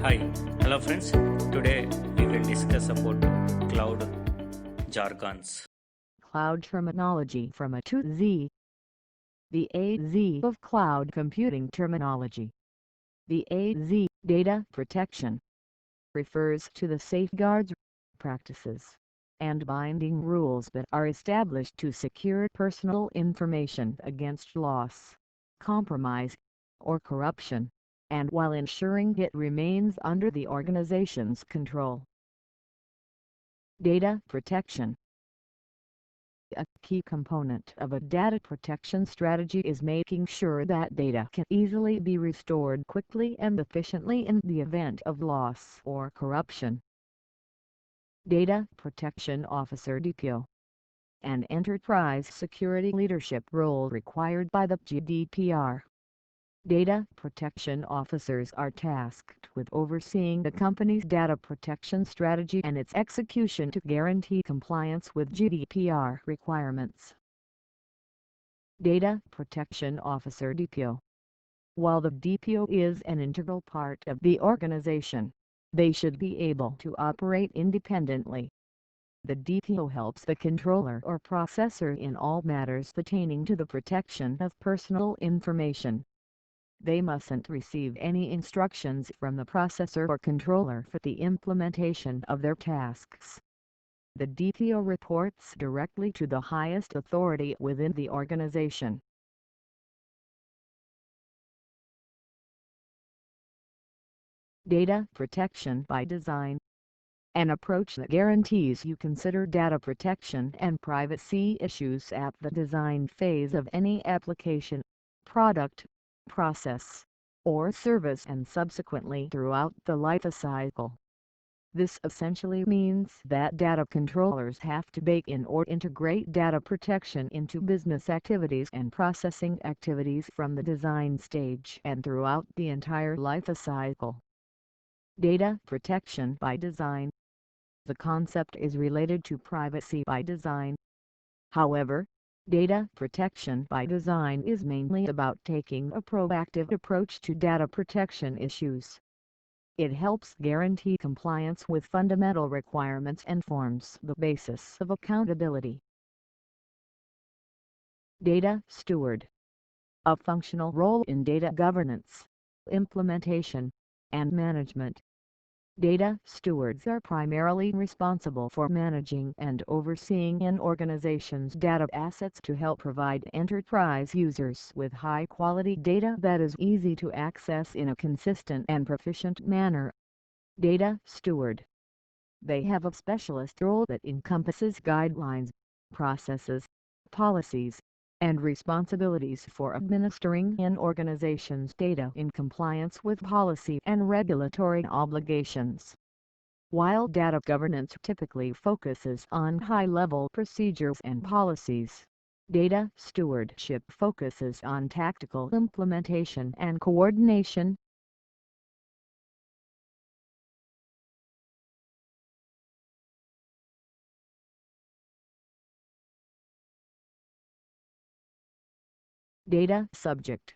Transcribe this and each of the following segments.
Hi, hello friends. Today we will discuss about cloud jargons. Cloud terminology from A to Z. The AZ of cloud computing terminology. The AZ, data protection, refers to the safeguards, practices, and binding rules that are established to secure personal information against loss, compromise, or corruption, and while ensuring it remains under the organization's control. Data protection. A key component of a data protection strategy is making sure that data can easily be restored quickly and efficiently in the event of loss or corruption. Data Protection Officer (DPO), an enterprise security leadership role required by the GDPR. Data protection officers are tasked with overseeing the company's data protection strategy and its execution to guarantee compliance with GDPR requirements. Data Protection Officer (DPO). While the DPO is an integral part of the organization, they should be able to operate independently. The DPO helps the controller or processor in all matters pertaining to the protection of personal information. They mustn't receive any instructions from the processor or controller for the implementation of their tasks. The DPO reports directly to the highest authority within the organization. Data protection by design. An approach that guarantees you consider data protection and privacy issues at the design phase of any application, product, process, or service and subsequently throughout the lifecycle. This essentially means that data controllers have to bake in or integrate data protection into business activities and processing activities from the design stage and throughout the entire lifecycle. Data protection by design. The concept is related to privacy by design. However, data protection by design is mainly about taking a proactive approach to data protection issues. It helps guarantee compliance with fundamental requirements and forms the basis of accountability. Data Steward. A functional role in data governance, implementation, and management. Data stewards are primarily responsible for managing and overseeing an organization's data assets to help provide enterprise users with high-quality data that is easy to access in a consistent and proficient manner. Data steward. They have a specialist role that encompasses guidelines, processes, policies, and responsibilities for administering an organization's data in compliance with policy and regulatory obligations. While data governance typically focuses on high-level procedures and policies, data stewardship focuses on tactical implementation and coordination. Data subject.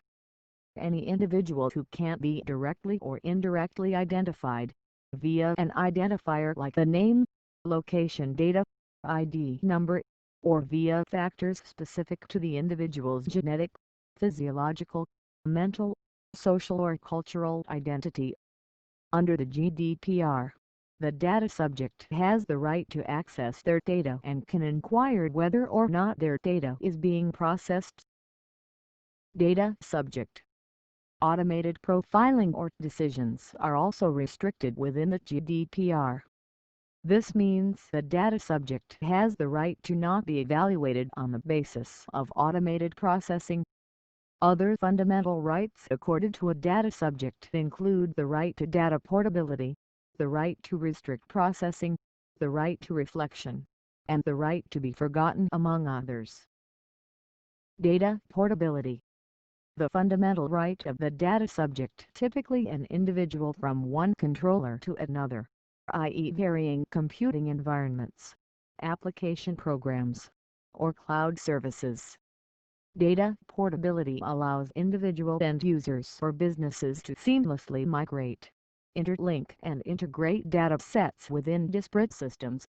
Any individual who can't be directly or indirectly identified via an identifier like the name, location data, ID number, or via factors specific to the individual's genetic, physiological, mental, social or cultural identity. Under the GDPR, the data subject has the right to access their data and can inquire whether or not their data is being processed. Data subject. Automated profiling or decisions are also restricted within the GDPR. This means the data subject has the right to not be evaluated on the basis of automated processing. Other fundamental rights accorded to a data subject include the right to data portability, the right to restrict processing, the right to reflection, and the right to be forgotten, among others. Data portability. The fundamental right of the data subject, typically an individual from one controller to another, i.e. varying computing environments, application programs, or cloud services. Data portability allows individual end users or businesses to seamlessly migrate, interlink and integrate data sets within disparate systems.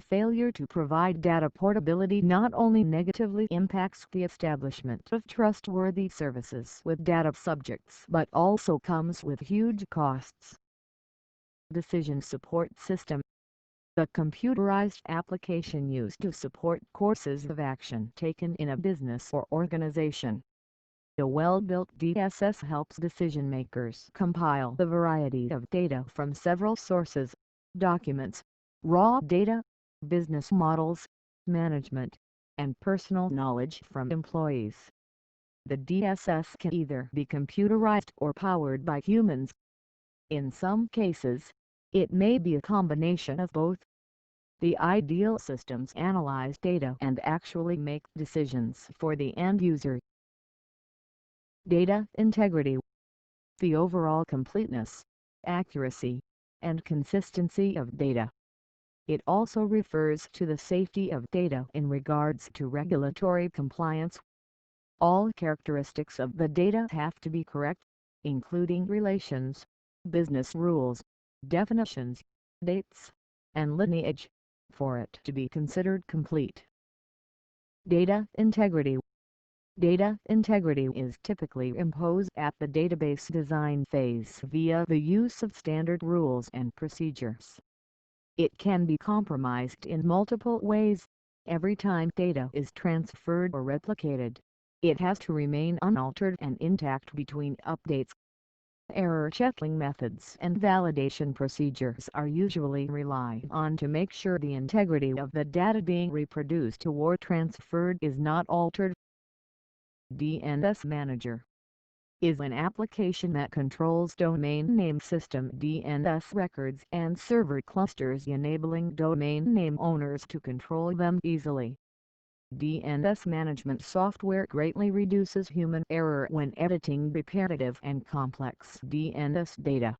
Failure to provide data portability not only negatively impacts the establishment of trustworthy services with data subjects but also comes with huge costs. Decision Support System. The computerized application used to support courses of action taken in a business or organization. A well-built DSS helps decision-makers compile the variety of data from several sources: documents, raw data, business models, management, and personal knowledge from employees. The DSS can either be computerized or powered by humans. In some cases, it may be a combination of both. The ideal systems analyze data and actually make decisions for the end user. Data integrity. The overall completeness, accuracy, and consistency of data. It also refers to the safety of data in regards to regulatory compliance. All characteristics of the data have to be correct, including relations, business rules, definitions, dates, and lineage, for it to be considered complete. Data integrity. Data integrity is typically imposed at the database design phase via the use of standard rules and procedures. It can be compromised in multiple ways. Every time data is transferred or replicated, it has to remain unaltered and intact between updates. Error checking methods and validation procedures are usually relied on to make sure the integrity of the data being reproduced or transferred is not altered. DNS Manager is an application that controls domain name system DNS records and server clusters, enabling domain name owners to control them easily. DNS management software greatly reduces human error when editing repetitive and complex DNS data.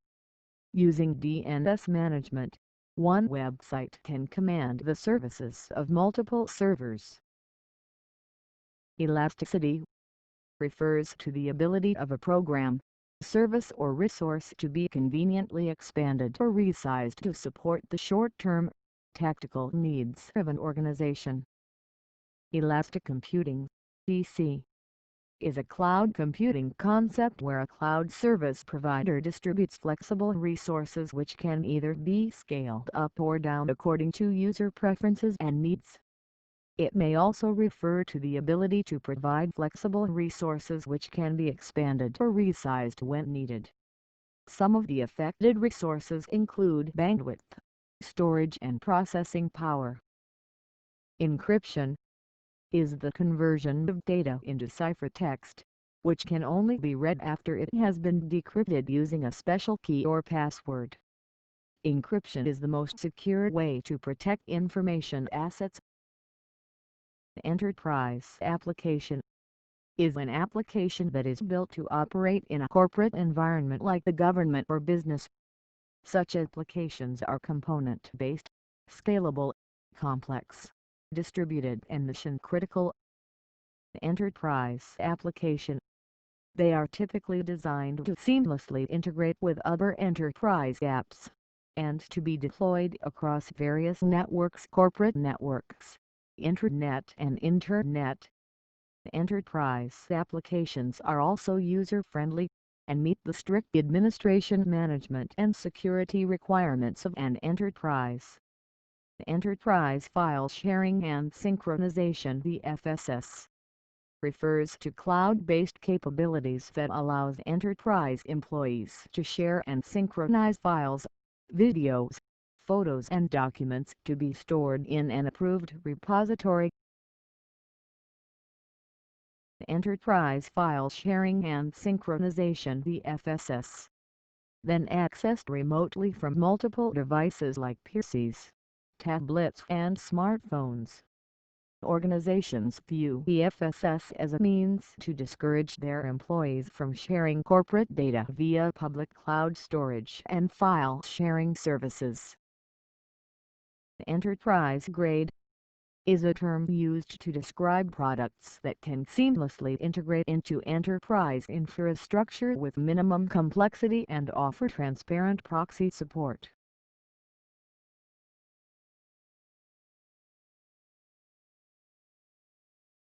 Using DNS management, one website can command the services of multiple servers. Elasticity refers to the ability of a program, service or resource to be conveniently expanded or resized to support the short-term, tactical needs of an organization. Elastic Computing, EC, is a cloud computing concept where a cloud service provider distributes flexible resources which can either be scaled up or down according to user preferences and needs. It may also refer to the ability to provide flexible resources which can be expanded or resized when needed. Some of the affected resources include bandwidth, storage and processing power. Encryption is the conversion of data into ciphertext, which can only be read after it has been decrypted using a special key or password. Encryption is the most secure way to protect information assets. Enterprise application is an application that is built to operate in a corporate environment like the government or business. Such applications are component-based, scalable, complex, distributed and mission-critical. Enterprise application. They are typically designed to seamlessly integrate with other enterprise apps, and to be deployed across various networks, corporate networks, intranet and internet. Enterprise applications are also user-friendly, and meet the strict administration management and security requirements of an enterprise. Enterprise File Sharing and Synchronization (EFSS) refers to cloud-based capabilities that allows enterprise employees to share and synchronize files, videos, photos and documents to be stored in an approved repository. Enterprise File Sharing and Synchronization (EFSS), then accessed remotely from multiple devices like PCs, tablets and smartphones. Organizations view EFSS as a means to discourage their employees from sharing corporate data via public cloud storage and file sharing services. Enterprise grade is a term used to describe products that can seamlessly integrate into enterprise infrastructure with minimum complexity and offer transparent proxy support.